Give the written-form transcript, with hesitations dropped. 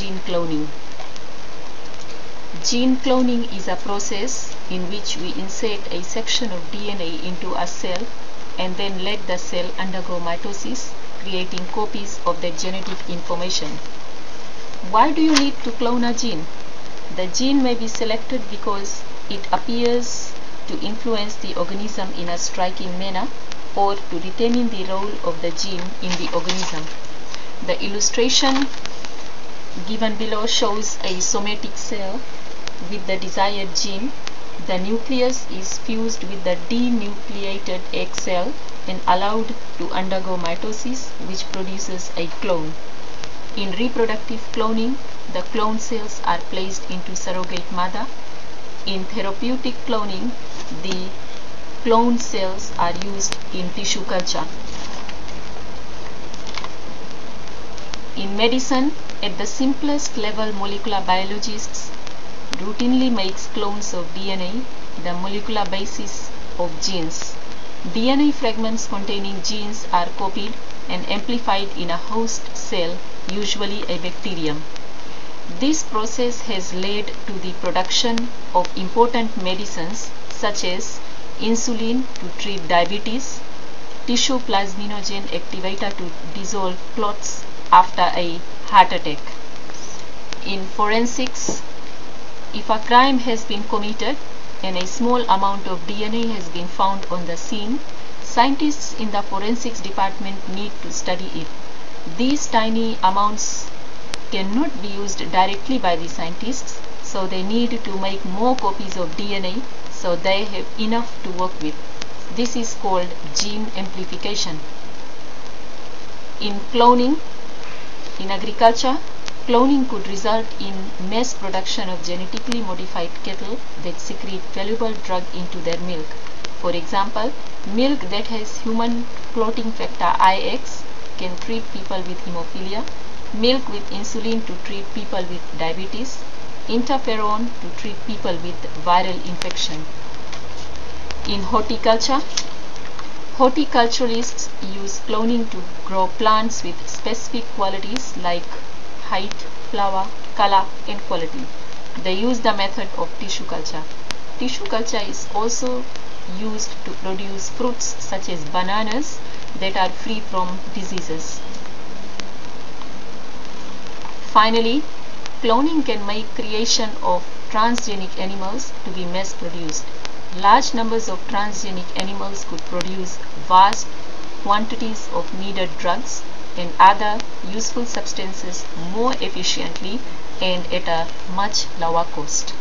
gene cloning. Gene cloning is a process in which we insert a section of DNA into a cell and then let the cell undergo mitosis, creating copies of the genetic information. Why do you need to clone a gene? The gene may be selected because it appears to influence the organism in a striking manner or to determine the role of the gene in the organism. The illustration given below shows a somatic cell with the desired gene. The nucleus is fused with the denucleated egg cell and allowed to undergo mitosis, which produces a clone. In reproductive cloning, the clone cells are placed into surrogate mother. In therapeutic cloning, the clone cells are used in tissue culture. In medicine, at the simplest level, molecular biologists routinely makes clones of DNA, the molecular basis of genes. DNA fragments containing genes are copied and amplified in a host cell, usually a bacterium. This process has led to the production of important medicines such as insulin to treat diabetes, tissue plasminogen activator to dissolve clots after a heart attack. In forensics, if a crime has been committed and a small amount of DNA has been found on the scene, scientists in the forensics department need to study it. These tiny amounts cannot be used directly by the scientists, so they need to make more copies of DNA so they have enough to work with. This is called gene amplification. In cloning, in agriculture, cloning could result in mass production of genetically modified cattle that secrete valuable drug into their milk. For example, milk that has human clotting factor IX can treat people with hemophilia, milk with insulin to treat people with diabetes, interferon to treat people with viral infection. In horticulture, horticulturalists use cloning to grow plants with specific qualities like height, flower, color, and quality. They use the method of tissue culture. Tissue culture is also used to produce fruits such as bananas that are free from diseases. Finally, cloning can make creation of transgenic animals to be mass produced. Large numbers of transgenic animals could produce vast quantities of needed drugs and other useful substances more efficiently and at a much lower cost.